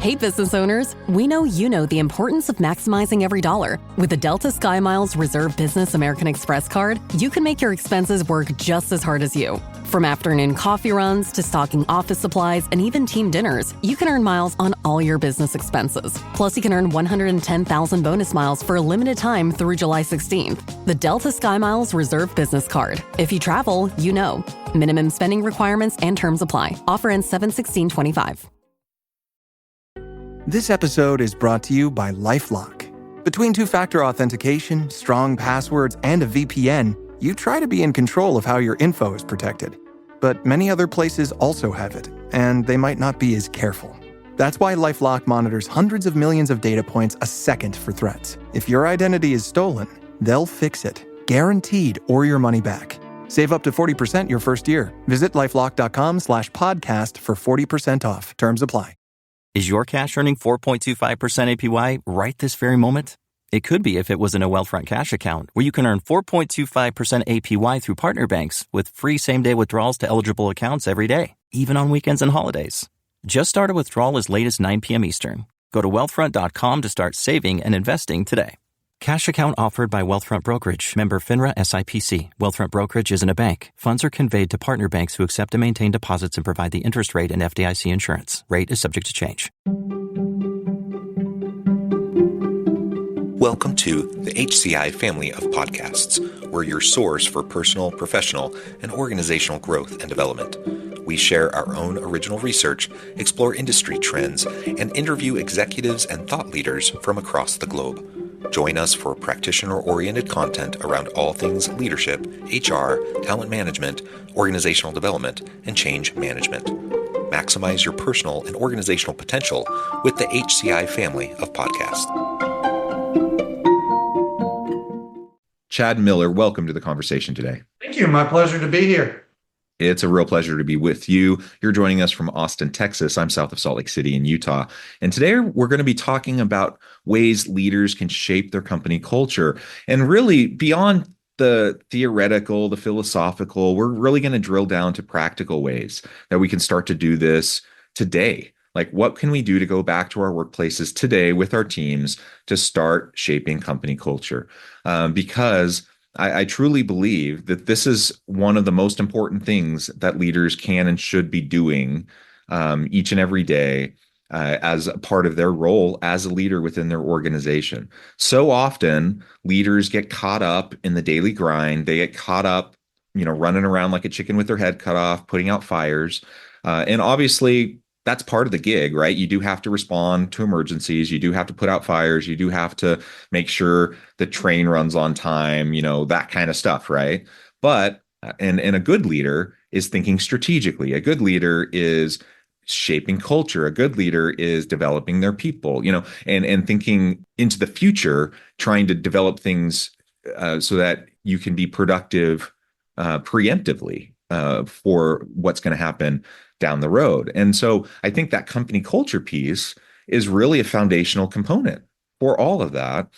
Hey, business owners, we know you know the importance of maximizing every dollar. With the Delta SkyMiles Reserve Business American Express card, you can make your expenses work just as hard as you. From afternoon coffee runs to stocking office supplies and even team dinners, you can earn miles on all your business expenses. Plus, you can earn 110,000 bonus miles for a limited time through July 16th. The Delta SkyMiles Reserve Business Card. If you travel, you know. Minimum spending requirements and terms apply. Offer ends 7/16/25. This episode is brought to you by LifeLock. Between two-factor authentication, strong passwords, and a VPN, you try to be in control of how your info is protected. But many other places also have it, and they might not be as careful. That's why LifeLock monitors hundreds of millions of data points a second for threats. If your identity is stolen, they'll fix it, guaranteed, or your money back. Save up to 40% your first year. Visit LifeLock.com/podcast for 40% off. Terms apply. Is your cash earning 4.25% APY right this very moment? It could be if it was in a Wealthfront cash account, where you can earn 4.25% APY through partner banks with free same-day withdrawals to eligible accounts every day, even on weekends and holidays. Just start a withdrawal as late as 9 p.m. Eastern. Go to wealthfront.com to start saving and investing today. Cash account offered by Wealthfront Brokerage. Member FINRA SIPC. Wealthfront Brokerage isn't a bank. Funds are conveyed to partner banks who accept and maintain deposits and provide the interest rate and FDIC insurance. Rate is subject to change. Welcome to the HCI family of podcasts. We're your source for personal, professional, and organizational growth and development. We share our own original research, explore industry trends, and interview executives and thought leaders from across the globe. Join us for practitioner-oriented content around all things leadership, HR, talent management, organizational development, and change management. Maximize your personal and organizational potential with the HCI family of podcasts. Chad Miller, welcome to the conversation today. Thank you. My pleasure to be here. It's a real pleasure to be with you. You're joining us from Austin, Texas. I'm south of Salt Lake City in Utah. And today we're going to be talking about ways leaders can shape their company culture. And really, beyond the theoretical, the philosophical, we're really going to drill down to practical ways that we can start to do this today. Like, what can we do to go back to our workplaces today with our teams to start shaping company culture? Because I truly believe that this is one of the most important things that leaders can and should be doing each and every day as a part of their role as a leader within their organization. So often, leaders get caught up in the daily grind. They get caught up, running around like a chicken with their head cut off, putting out fires. And obviously, that's part of the gig, right? You do have to respond to emergencies. You do have to put out fires. You do have to make sure the train runs on time, that kind of stuff, right? But, and a good leader is thinking strategically. A good leader is shaping culture. A good leader is developing their people, and thinking into the future, trying to develop things so that you can be productive preemptively for what's going to happen down the road. And so I think that company culture piece is really a foundational component for all of that.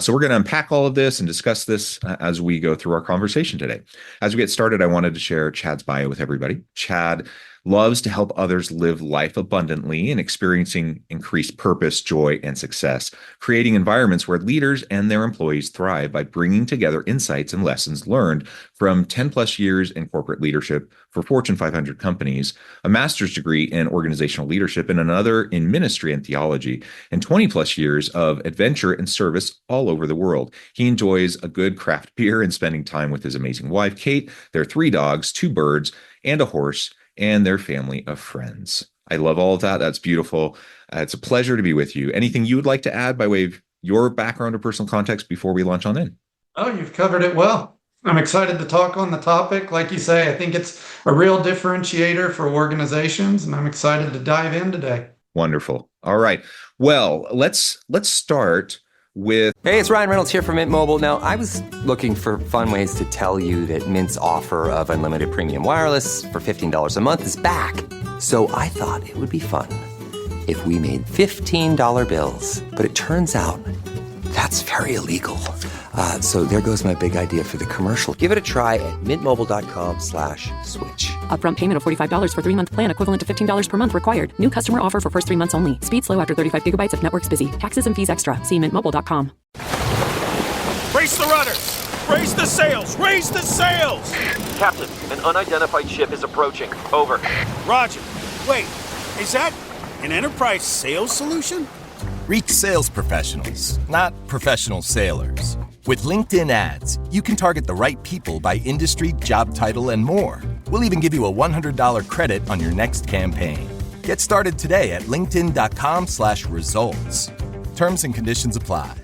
So we're going to unpack all of this and discuss this as we go through our conversation today. As we get started, I wanted to share Chad's bio with everybody. Chad loves to help others live life abundantly and experiencing increased purpose, joy, and success, creating environments where leaders and their employees thrive by bringing together insights and lessons learned from 10 plus years in corporate leadership for Fortune 500 companies, a master's degree in organizational leadership, and another in ministry and theology, and 20 plus years of adventure and service all over the world. He enjoys a good craft beer and spending time with his amazing wife, Kate, their 3 dogs, 2 birds, and a horse, and their family of friends. I love all of that. That's beautiful. It's a pleasure to be with you. Anything you would like to add by way of your background or personal context before we launch on in? Oh, you've covered it well. I'm excited to talk on the topic. Like you say, I think it's a real differentiator for organizations, and I'm excited to dive in today. Wonderful. All right. Well, let's start with... Hey, it's Ryan Reynolds here from Mint Mobile. Now, I was looking for fun ways to tell you that Mint's offer of unlimited premium wireless for $15 a month is back. So I thought it would be fun if we made $15 bills. But it turns out that's very illegal. So there goes my big idea for the commercial. Give it a try at mintmobile.com/switch. Upfront payment of $45 for 3-month plan, equivalent to $15 per month required. New customer offer for first 3 months only. Speed slow after 35 gigabytes if network's busy. Taxes and fees extra. See mintmobile.com. Raise the rudders! Raise the sails! Raise the sails! Captain, an unidentified ship is approaching. Over. Roger. Wait, is that an enterprise sales solution? Reach sales professionals, not professional sailors. With LinkedIn ads, you can target the right people by industry, job title, and more. We'll even give you a $100 credit on your next campaign. Get started today at linkedin.com/results. Terms and conditions apply.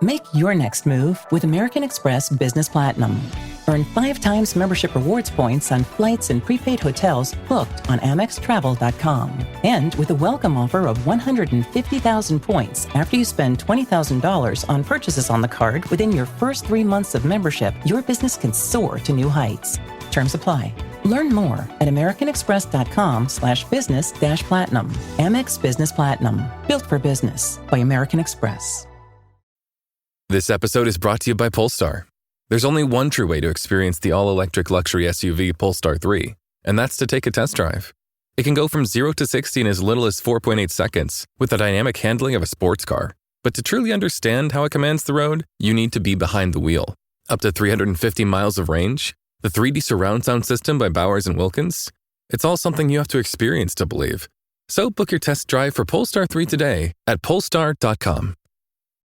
Make your next move with American Express Business Platinum. Earn 5 times membership rewards points on flights and prepaid hotels booked on AmexTravel.com. And with a welcome offer of 150,000 points after you spend $20,000 on purchases on the card within your first 3 months of membership, your business can soar to new heights. Terms apply. Learn more at americanexpress.com/business-platinum. Amex Business Platinum. Built for business by American Express. This episode is brought to you by Polestar. There's only one true way to experience the all-electric luxury SUV Polestar 3, and that's to take a test drive. It can go from 0 to 60 in as little as 4.8 seconds with the dynamic handling of a sports car. But to truly understand how it commands the road, you need to be behind the wheel. Up to 350 miles of range, the 3D surround sound system by Bowers & Wilkins. It's all something you have to experience to believe. So book your test drive for Polestar 3 today at polestar.com.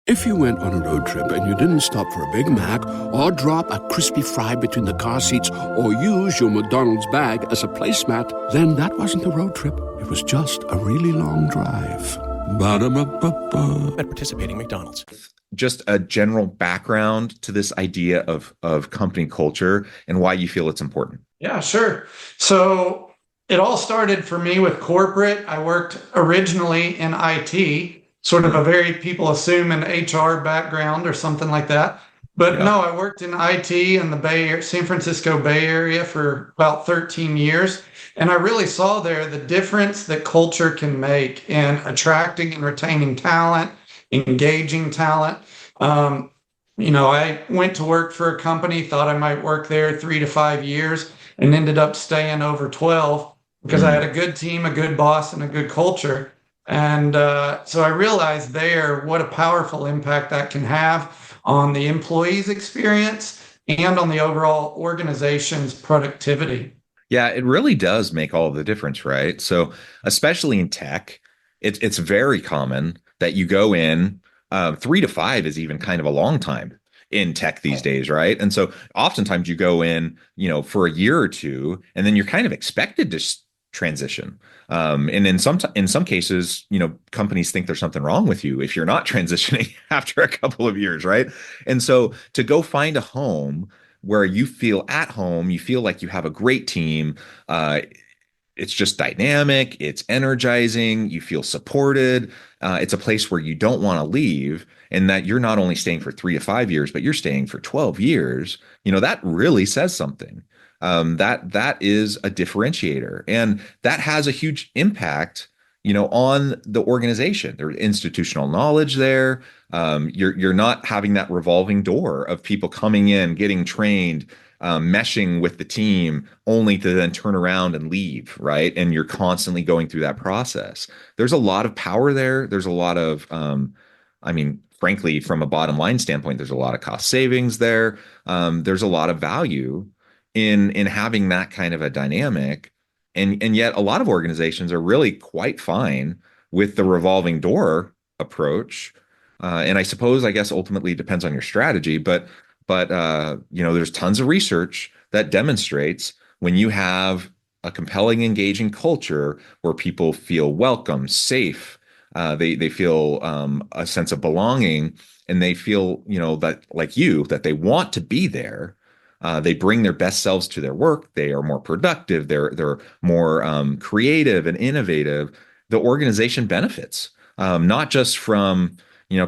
If you went on a road trip and you didn't stop for a Big Mac or drop a crispy fry between the car seats or use your McDonald's bag as a placemat, then that wasn't a road trip. It was just a really long drive. Ba-da-ba-ba-ba. At participating McDonald's. Just a general background to this idea of company culture and why you feel it's important. Yeah, sure. So it all started for me with corporate. I worked originally in IT, sort of a very people assume an HR background or something like that. But no, I worked in IT in the San Francisco Bay Area for about 13 years. And I really saw there the difference that culture can make in attracting and retaining talent, engaging talent. I went to work for a company, thought I might work there 3 to 5 years, and ended up staying over 12 because I had a good team, a good boss, and a good culture. And so I realized there what a powerful impact that can have on the employee's experience and on the overall organization's productivity. Yeah, it really does make all the difference, right? So especially in tech, it's very common that you go in, 3 to 5 is even kind of a long time in tech these days, right? And so oftentimes you go in, for a year or two, and then you're kind of expected to transition. And in some cases, companies think there's something wrong with you if you're not transitioning after a couple of years, right? And so to go find a home where you feel at home, you feel like you have a great team, it's just dynamic, it's energizing, you feel supported, it's a place where you don't want to leave, and that you're not only staying for 3 to 5 years, but you're staying for 12 years, that really says something. That is a differentiator, and that has a huge impact, on the organization. There's institutional knowledge there. You're not having that revolving door of people coming in, getting trained, meshing with the team, only to then turn around and leave, right? And you're constantly going through that process. There's a lot of power there. There's a lot of, frankly, from a bottom line standpoint, there's a lot of cost savings there. There's a lot of value in having that kind of a dynamic. And yet a lot of organizations are really quite fine with the revolving door approach. And I guess ultimately it depends on your strategy, but there's tons of research that demonstrates when you have a compelling, engaging culture where people feel welcome, safe, they feel a sense of belonging, and they feel, that they want to be there. They bring their best selves to their work. They are more productive. They're more creative and innovative. The organization benefits, not just from,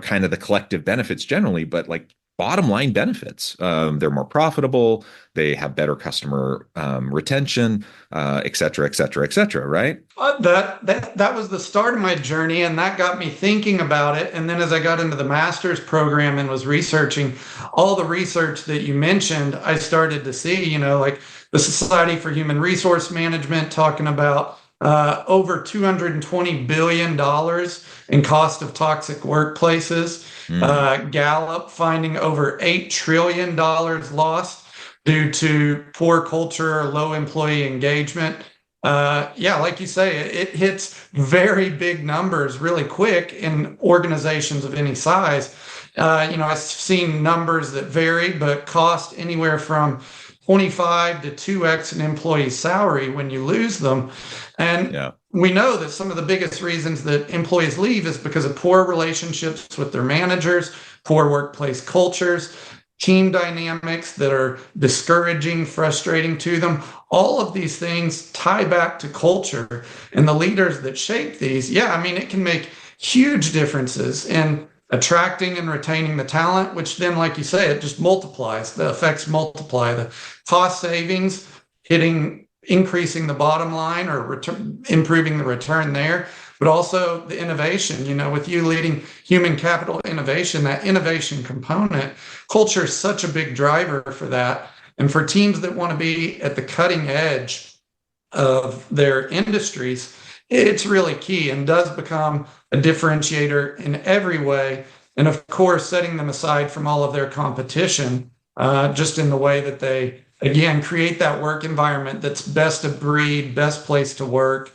kind of the collective benefits generally, but like bottom line benefits. They're more profitable. They have better customer retention, et cetera, et cetera, et cetera. Right? That was the start of my journey, and that got me thinking about it. And then as I got into the master's program and was researching all the research that you mentioned, I started to see, like the Society for Human Resource Management talking about over $220 billion in cost of toxic workplaces. Gallup finding over $8 trillion lost due to poor culture or low employee engagement. Like you say, it hits very big numbers really quick in organizations of any size. I've seen numbers that vary, but cost anywhere from 25 to 2x an employee's salary when you lose them. And we know that some of the biggest reasons that employees leave is because of poor relationships with their managers, poor workplace cultures, team dynamics that are discouraging, frustrating to them. All of these things tie back to culture and the leaders that shape these. It can make huge differences in attracting and retaining the talent, which then, like you say, it just multiplies. The effects multiply. The cost savings, increasing the bottom line or improving the return there, but also the innovation. With you leading human capital innovation, that innovation component, culture is such a big driver for that. And for teams that want to be at the cutting edge of their industries, it's really key and does become a differentiator in every way. And of course, setting them aside from all of their competition, just in the way that they, again, create that work environment that's best of breed, best place to work,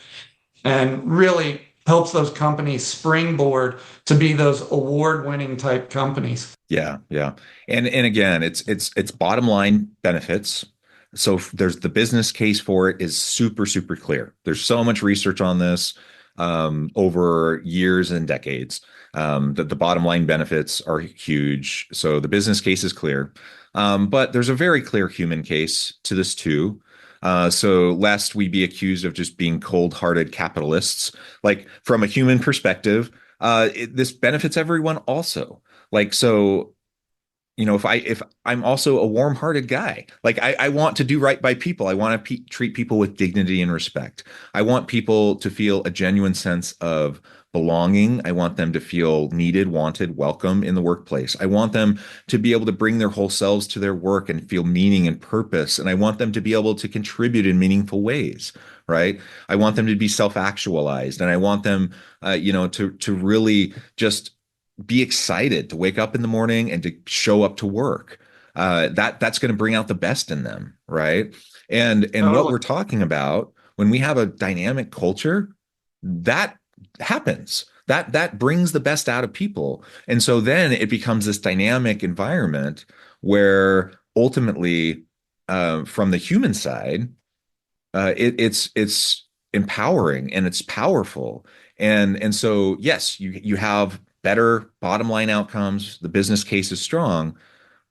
and really helps those companies springboard to be those award-winning type companies. Yeah. And again, it's bottom line benefits. So there's the business case for it is super, super clear. There's so much research on this over years and decades that the bottom line benefits are huge. So the business case is clear. But there's a very clear human case to this too. So lest we be accused of just being cold-hearted capitalists, like from a human perspective, this benefits everyone also. If I'm also a warm-hearted guy, like I want to do right by people. I want to treat people with dignity and respect. I want people to feel a genuine sense of belonging. I want them to feel needed, wanted, welcome in the workplace. I want them to be able to bring their whole selves to their work and feel meaning and purpose. And I want them to be able to contribute in meaningful ways, right? I want them to be self-actualized, and I want them, to really just be excited to wake up in the morning and to show up to work. That's going to bring out the best in them, right? And what we're talking about when we have a dynamic culture, that happens. That brings the best out of people. And so then it becomes this dynamic environment where ultimately, from the human side, it's empowering and it's powerful. And so, yes, you have better bottom line outcomes. The business case is strong,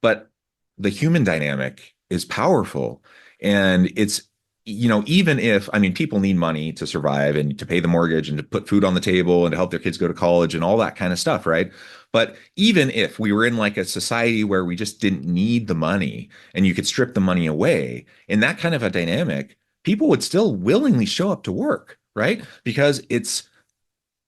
but the human dynamic is powerful. And it's, even if, people need money to survive and to pay the mortgage and to put food on the table and to help their kids go to college and all that kind of stuff, right? But even if we were in like a society where we just didn't need the money and you could strip the money away, in that kind of a dynamic, people would still willingly show up to work, right? Because it's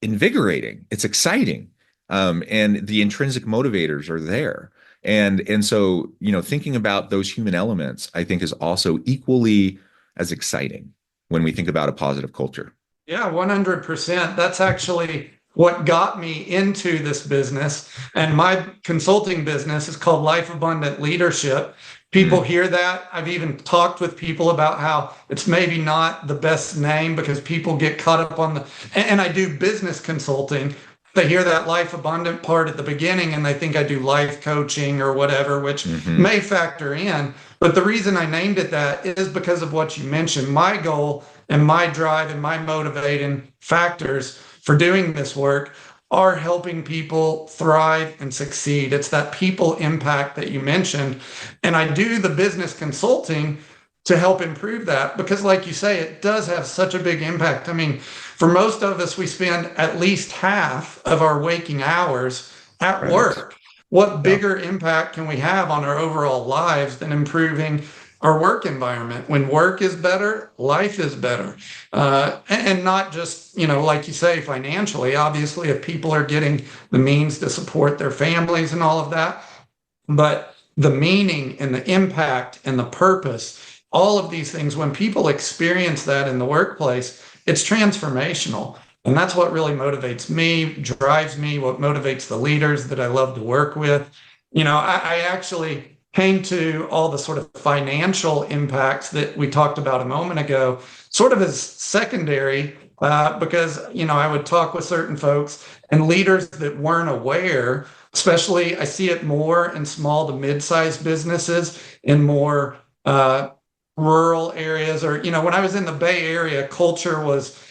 invigorating, it's exciting. And the intrinsic motivators are there. And so, thinking about those human elements, I think is also equally as exciting when we think about a positive culture. Yeah, 100%. That's actually what got me into this business. And my consulting business is called Life Abundant Leadership. People hear that. I've even talked with people about how it's maybe not the best name because people get caught up on and I do business consulting. They hear that life abundant part at the beginning and they think I do life coaching or whatever, which may factor in. But the reason I named it that is because of what you mentioned. My goal and my drive and my motivating factors for doing this work are helping people thrive and succeed. It's that people impact that you mentioned. And I do the business consulting to help improve that because, like you say, it does have such a big impact. For most of us, we spend at least half of our waking hours at work. what bigger impact can we have on our overall lives than improving our work environment? When work is better, life is better. And not just, like you say, financially. Obviously, if people are getting the means to support their families and all of that, but the meaning and the impact and the purpose, all of these things, when people experience that in the workplace, it's transformational. And that's what really motivates me, drives me, what motivates the leaders that I love to work with. I actually came to all the sort of financial impacts that we talked about a moment ago, sort of as secondary, because, I would talk with certain folks and leaders that weren't aware, especially I see it more in small to mid-sized businesses in more rural areas, or, when I was in the Bay Area, culture was,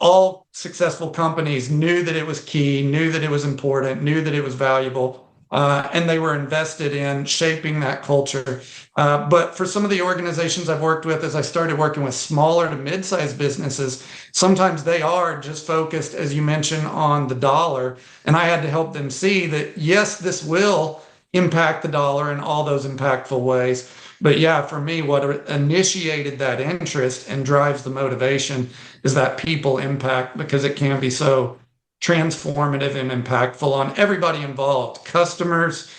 all successful companies knew that it was key, knew that it was important, knew that it was valuable, and they were invested in shaping that culture. But for some of the organizations I've worked with, as I started working with smaller to mid-sized businesses, sometimes they are just focused, as you mentioned, on the dollar. And I had to help them see that, yes, this will impact the dollar in all those impactful ways. But yeah, for me, what initiated that interest and drives the motivation is that people impact, because it can be so transformative and impactful on everybody involved: customers,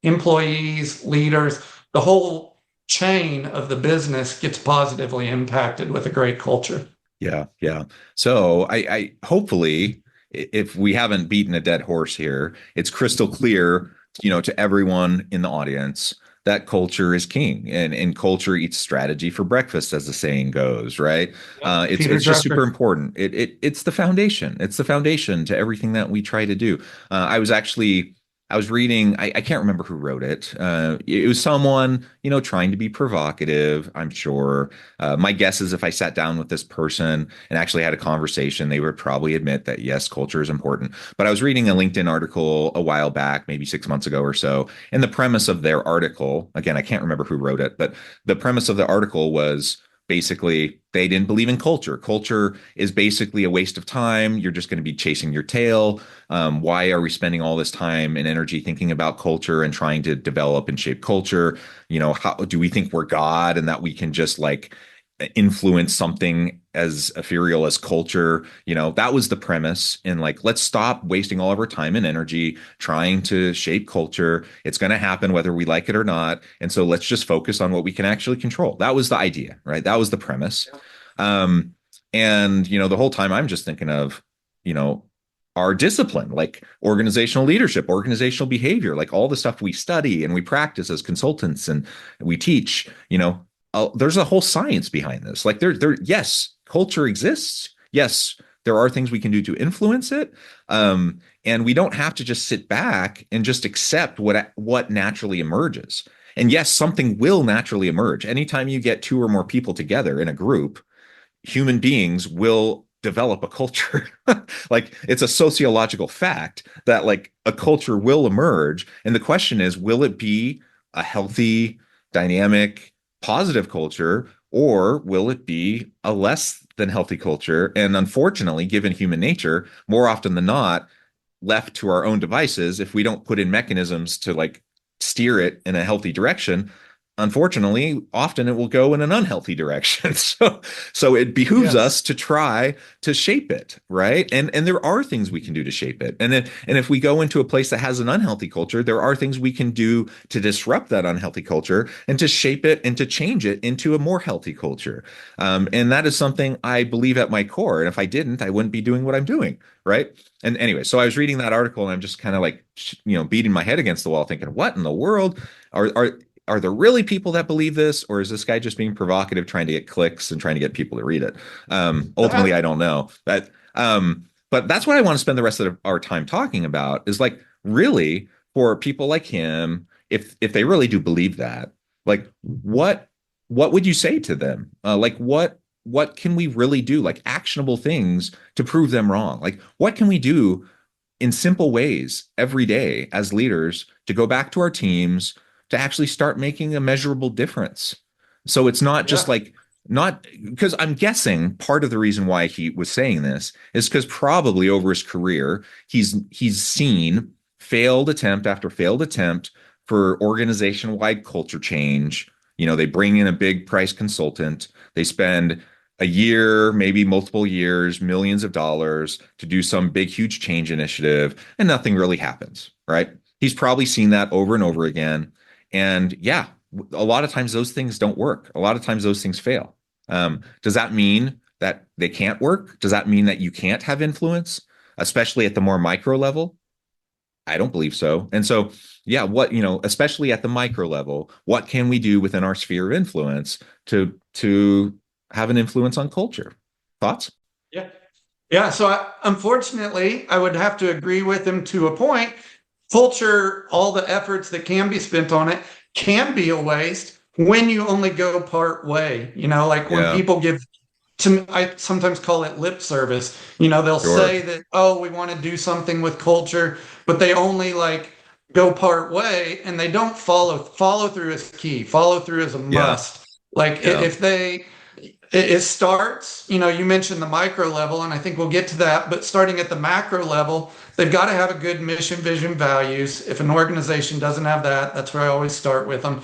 employees, leaders. The whole chain of the business gets positively impacted with a great culture. Yeah, yeah. So I hopefully, if we haven't beaten a dead horse here, it's crystal clear, to everyone in the audience, that culture is king, and culture eats strategy for breakfast, as the saying goes, right? It's just super important. It's the foundation. It's the foundation to everything that we try to do. I was reading, I can't remember who wrote it. It was someone, trying to be provocative, I'm sure. My guess is if I sat down with this person and actually had a conversation, they would probably admit that, yes, culture is important. But I was reading a LinkedIn article a while back, maybe 6 months ago or so. And the premise of their article, again, I can't remember who wrote it, but the premise of the article was basically they didn't believe in culture. Culture is basically a waste of time. You're just going to be chasing your tail. Why are we spending all this time and energy thinking about culture and trying to develop and shape culture? How do we think we're God and that we can just influence something as ethereal as culture? That was the premise. And let's stop wasting all of our time and energy trying to shape culture. It's going to happen whether we like it or not. And so let's just focus on what we can actually control. That was the idea, right? That was the premise. And the whole time I'm just thinking of, our discipline, like organizational leadership, organizational behavior, like all the stuff we study and we practice as consultants and we teach, there's a whole science behind this. Yes, culture exists. Yes, there are things we can do to influence it. And we don't have to just sit back and just accept what naturally emerges. And yes, something will naturally emerge. Anytime you get 2 or more people together in a group, human beings will develop a culture. It's a sociological fact that a culture will emerge. And the question is, will it be a healthy, dynamic, positive culture, or will it be a less than healthy culture? And unfortunately, given human nature, more often than not, left to our own devices, if we don't put in mechanisms to steer it in a healthy direction, unfortunately, often it will go in an unhealthy direction. So it behooves us to try to shape it, right? And there are things we can do to shape it. And if we go into a place that has an unhealthy culture, there are things we can do to disrupt that unhealthy culture and to shape it and to change it into a more healthy culture. And that is something I believe at my core. And if I didn't, I wouldn't be doing what I'm doing, right? And anyway, so I was reading that article and I'm just kind of beating my head against the wall thinking, what in the world are there really people that believe this, or is this guy just being provocative, trying to get clicks and trying to get people to read it? Ultimately, I don't know. But that's what I want to spend the rest of our time talking about is really for people like him, if they really do believe that, what would you say to them? What can we really do? Actionable things to prove them wrong? What can we do in simple ways every day as leaders to go back to our teams to actually start making a measurable difference? So it's not just not because I'm guessing part of the reason why he was saying this is because probably over his career, he's seen failed attempt after failed attempt for organization-wide culture change. They bring in a big price consultant. They spend a year, maybe multiple years, millions of dollars to do some big, huge change initiative, and nothing really happens, right? He's probably seen that over and over again. And yeah, a lot of times those things don't work. A lot of times those things fail. Does that mean that they can't work? Does that mean that you can't have influence, especially at the more micro level? I don't believe so. And so, yeah, especially at the micro level, what can we do within our sphere of influence to have an influence on culture? Thoughts? Yeah. Yeah. So unfortunately, I would have to agree with him to a point. Culture, all the efforts that can be spent on it can be a waste when you only go part way. Like when people give I sometimes call it lip service. They'll say that, oh, we want to do something with culture, but they only like go part way and they don't follow through is key. Follow through is a must. If it starts, you mentioned the micro level, and I think we'll get to that, but starting at the macro level, they've got to have a good mission, vision, values. If an organization doesn't have that, that's where I always start with them.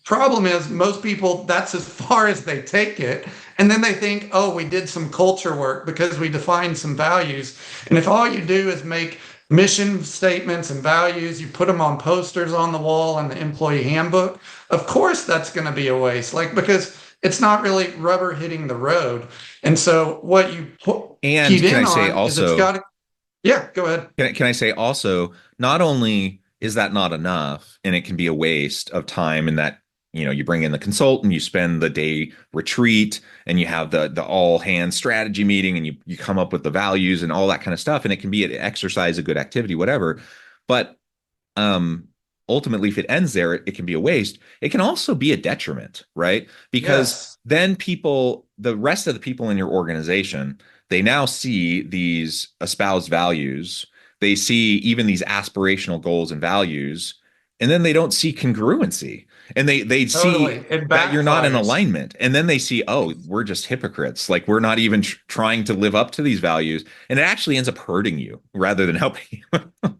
Problem is, most people, that's as far as they take it. And then they think, oh, we did some culture work because we defined some values. And if all you do is make mission statements and values, you put them on posters on the wall in the employee handbook, of course that's going to be a waste. Because it's not really rubber hitting the road. And so what you keyed in on is it's got to, yeah, go ahead. Can I say also, not only is that not enough, and it can be a waste of time in that, you bring in the consultant, you spend the day retreat, and you have the all hands strategy meeting, and you come up with the values and all that kind of stuff. And it can be an exercise, a good activity, whatever. But ultimately, if it ends there, it can be a waste. It can also be a detriment, right? Because then the rest of the people in your organization, they now see these espoused values. They see even these aspirational goals and values, and then they don't see congruency. And they see that you're not in alignment. And then they see, oh, we're just hypocrites. Like we're not even trying to live up to these values. And it actually ends up hurting you rather than helping you.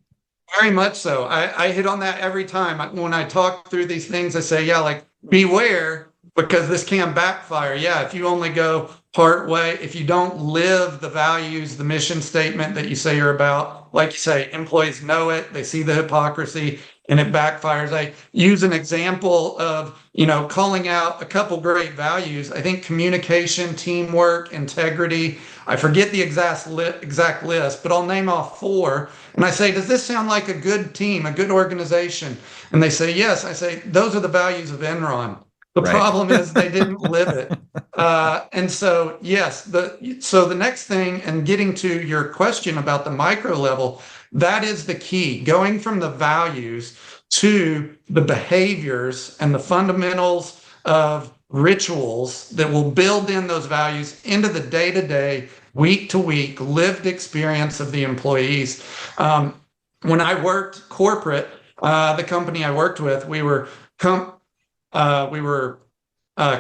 Very much so. I hit on that every time. When I talk through these things, I say, beware, because this can backfire. Yeah, if you only go part way, if you don't live the values, the mission statement that you say you're about, like you say, employees know it, they see the hypocrisy, and it backfires. I use an example of, calling out a couple great values. I think communication, teamwork, integrity. I forget the exact list, but I'll name off 4. And I say, does this sound like a good team, a good organization? And they say, yes. I say, those are the values of Enron. The problem is they didn't live it. And so, yes, so the next thing, and getting to your question about the micro level, that is the key, going from the values to the behaviors and the fundamentals of rituals that will build in those values into the day-to-day, week-to-week lived experience of the employees. When I worked corporate, the company I worked with, we were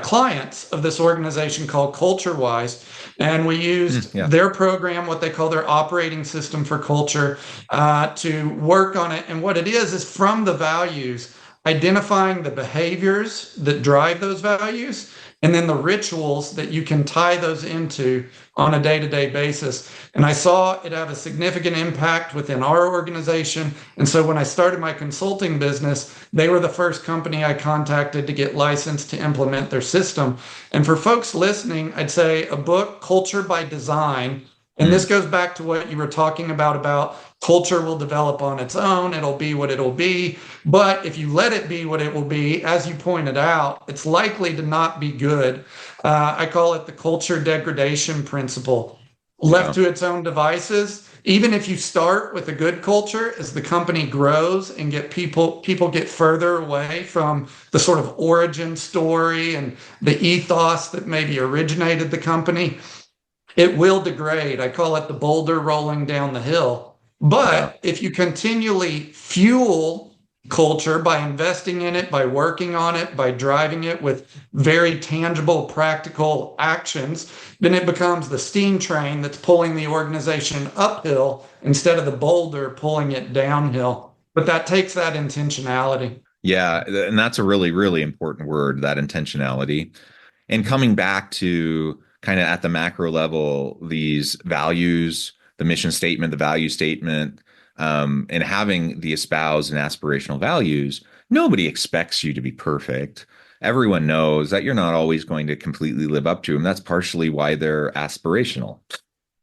clients of this organization called CultureWise, and we used their program, what they call their operating system for culture, to work on it. And what it is from the values, identifying the behaviors that drive those values, and then the rituals that you can tie those into on a day-to-day basis. And I saw it have a significant impact within our organization. And so when I started my consulting business, they were the first company I contacted to get licensed to implement their system. And for folks listening, I'd say a book, Culture by Design, and this goes back to what you were talking about culture will develop on its own. It'll be what it'll be. But if you let it be what it will be, as you pointed out, it's likely to not be good. I call it the culture degradation principle. Left to its own devices, even if you start with a good culture, as the company grows and people get further away from the sort of origin story and the ethos that maybe originated the company, it will degrade. I call it the boulder rolling down the hill. But if you continually fuel culture by investing in it, by working on it, by driving it with very tangible, practical actions, then it becomes the steam train that's pulling the organization uphill instead of the boulder pulling it downhill. but that takes that intentionality. Yeah, and that's a really, really important word, that intentionality. And coming back to kind of at the macro level, these values, the mission statement, the value statement, and having the espoused and aspirational values, nobody expects you to be perfect. Everyone knows that you're not always going to completely live up to them. That's partially why they're aspirational,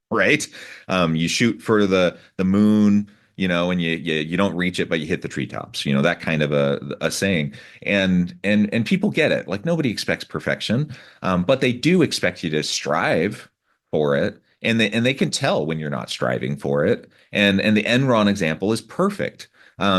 right? You shoot for the moon, and you don't reach it, but you hit the treetops, that kind of a saying. And people get it. Like nobody expects perfection, but they do expect you to strive for it. And they can tell when you're not striving for it. And the Enron example is perfect.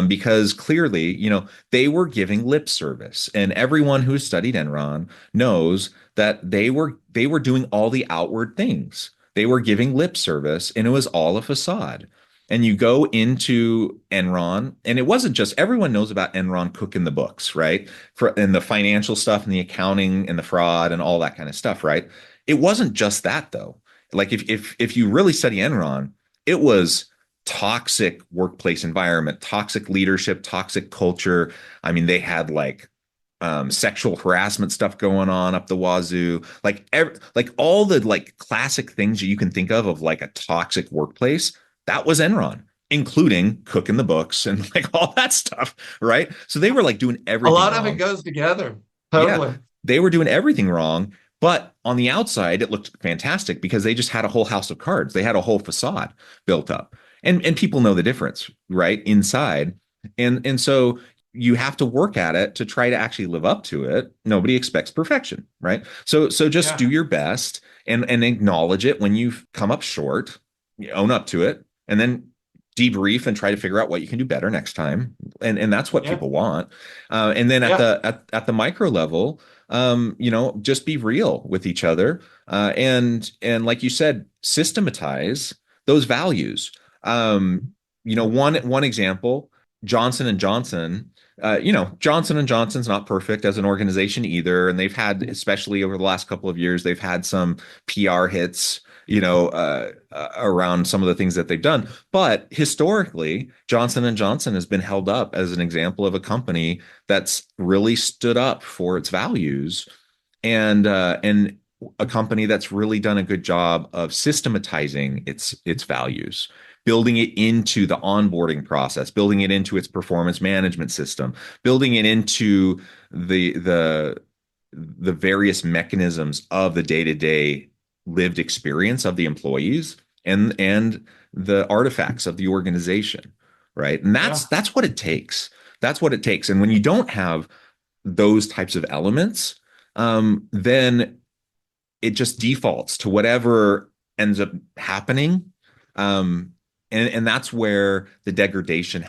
Because clearly, they were giving lip service, and everyone who studied Enron knows that they were doing all the outward things. They were giving lip service, and it was all a facade. And you go into Enron, and it wasn't just everyone knows about Enron cooking the books, right? And the financial stuff and the accounting and the fraud and all that kind of stuff, right? It wasn't just that though. Like if you really study Enron, it was toxic workplace environment, toxic leadership, toxic culture. I mean, they had like sexual harassment stuff going on up the wazoo, like all the like classic things you can think of like a toxic workplace. That was Enron, including cooking the books and like all that stuff, right? So they were like doing everything. A lot wrong. of it goes together. Totally. Yeah, they were doing everything wrong. But on the outside, it looked fantastic because they just had a whole house of cards. They had a whole facade built up. And people know the difference, right? Inside. And so you have to work at it to try to actually live up to it. Nobody expects perfection, right? So just do your best and acknowledge it when you've come up short, you own up to it, and then debrief and try to figure out what you can do better next time. And that's what people want. And then at the micro level, just be real with each other. And like you said, systematize those values. One example, Johnson and Johnson. Johnson and Johnson's not perfect as an organization either, and they've had, especially over the last couple of years, they've had some PR hits, around some of the things that they've done. But historically, Johnson and Johnson has been held up as an example of a company that's really stood up for its values, and a company that's really done a good job of systematizing its values, building it into the onboarding process, building it into its performance management system, building it into the various mechanisms of the day-to-day lived experience of the employees and the artifacts of the organization, right? And that's what it takes. That's what it takes. And when you don't have those types of elements, then it just defaults to whatever ends up happening. And that's where the degradation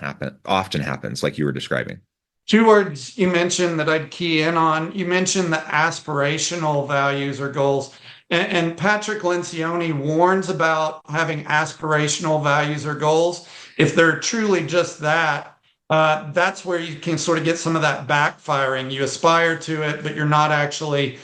often happens, like you were describing. Two words you mentioned that I'd key in on. You mentioned the aspirational values or goals. And Patrick Lencioni warns about having aspirational values or goals. If they're truly just that, that's where you can sort of get some of that backfiring. You aspire to it, but you're not actually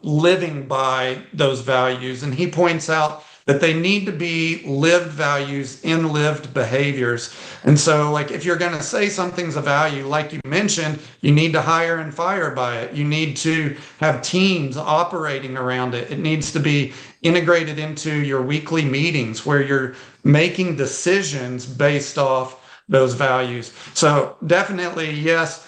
living by those values. And he points out that they need to be lived values in lived behaviors. And so, like, if you're going to say something's a value, like you mentioned, you need to hire and fire by it. You need to have teams operating around it. It needs to be integrated into your weekly meetings where you're making decisions based off those values. So definitely, yes,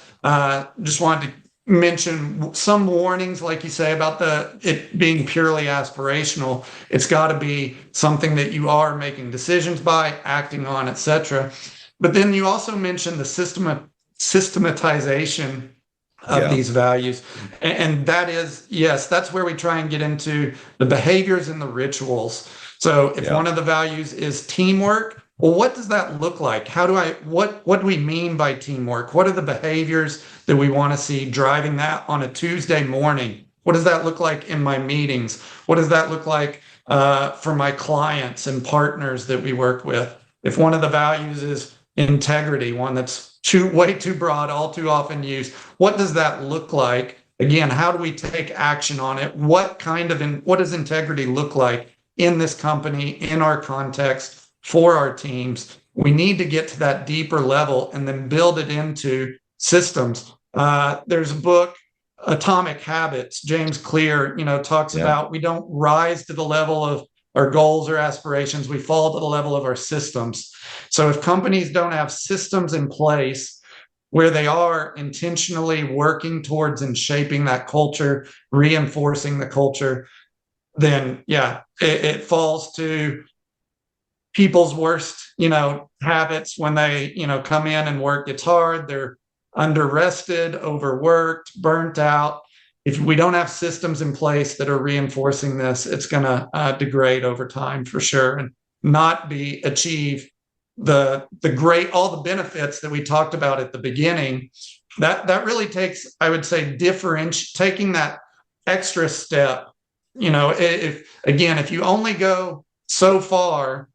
just wanted to mention some warnings, like you say, about it being purely aspirational. It's got to be something that you are making decisions by, acting on, etc. But then you also mentioned the systematization of these values. And that is, yes, that's where we try and get into the behaviors and the rituals. So if one of the values is teamwork, well, what does that look like? What do we mean by teamwork? What are the behaviors that we want to see driving that on a Tuesday morning? What does that look like in my meetings? What does that look like for my clients and partners that we work with? If one of the values is integrity, one that's way too broad, all too often used, what does that look like? Again, how do we take action on it? What does integrity look like in this company, in our context, for our teams? we need to get to that deeper level and then build it into systems. There's a book, Atomic Habits. James Clear, talks about we don't rise to the level of our goals or aspirations. We fall to the level of our systems. So if companies don't have systems in place where they are intentionally working towards and shaping that culture, reinforcing the culture, then it falls to people's worst, habits when they, come in and work. It's hard. They're under-rested, overworked, burnt out. If we don't have systems in place that are reinforcing this, it's going to degrade over time for sure, and not achieve all the benefits that we talked about at the beginning. That really takes, I would say, taking that extra step. If you only go so far,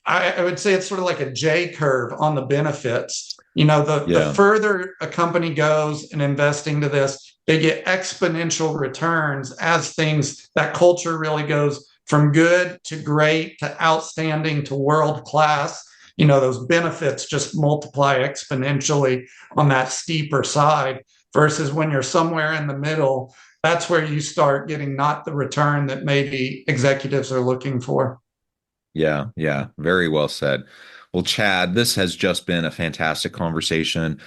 I would say it's sort of like a J curve on the benefits. The further a company goes in investing to this, they get exponential returns as that culture really goes from good to great to outstanding to world class. Those benefits just multiply exponentially on that steeper side, versus when you're somewhere in the middle, that's where you start getting not the return that maybe executives are looking for. Yeah. Very well said. Well, Chad, this has just been a fantastic conversation.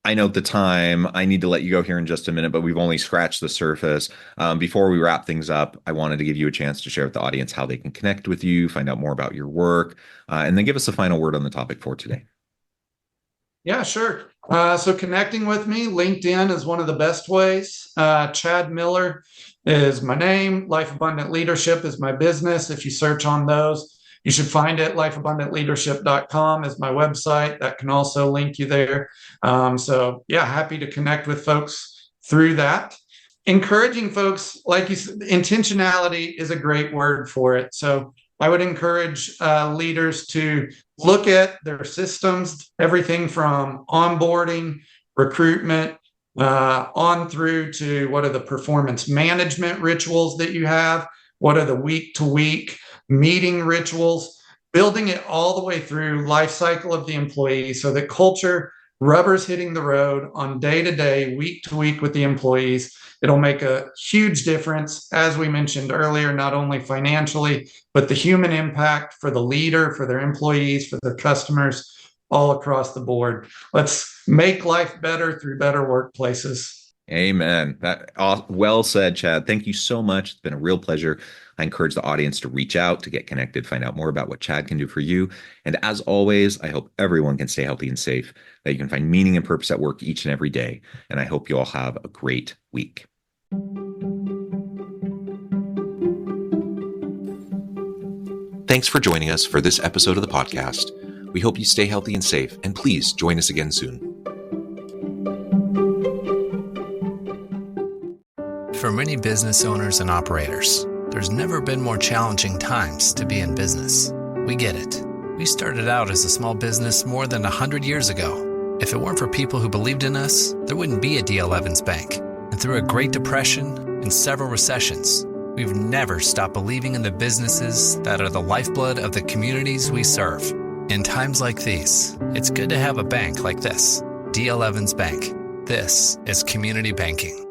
I know the time. I need to let you go here in just a minute, but we've only scratched the surface. Before we wrap things up, I wanted to give you a chance to share with the audience how they can connect with you, find out more about your work, and then give us a final word on the topic for today. Yeah, sure. So connecting with me, LinkedIn is one of the best ways. Chad Miller is my name. Life Abundant Leadership is my business. If you search on those, you should find it. lifeabundantleadership.com is my website. That can also link you there. Happy to connect with folks through that. Encouraging folks, like you said, intentionality is a great word for it. So I would encourage leaders to look at their systems, everything from onboarding, recruitment, on through to what are the performance management rituals that you have, what are the week-to-week meeting rituals, building it all the way through life cycle of the employee so that culture, rubber's hitting the road on day-to-day, week-to-week with the employees. It'll make a huge difference, as we mentioned earlier, not only financially, but the human impact for the leader, for their employees, for their customers, all across the board. Let's make life better through better workplaces. Amen. Well said, Chad. Thank you so much. It's been a real pleasure. I encourage the audience to reach out, to get connected, find out more about what Chad can do for you. And as always, I hope everyone can stay healthy and safe, that you can find meaning and purpose at work each and every day. And I hope you all have a great week. Thanks for joining us for this episode of the podcast. We hope you stay healthy and safe, and please join us again soon. For many business owners and operators, there's never been more challenging times to be in business. We get it. We started out as a small business more than 100 years ago. If it weren't for people who believed in us, there wouldn't be a D.L. Evans Bank. And through a Great Depression and several recessions, we've never stopped believing in the businesses that are the lifeblood of the communities we serve. In times like these, it's good to have a bank like this. D.L. Evans Bank. This is community banking.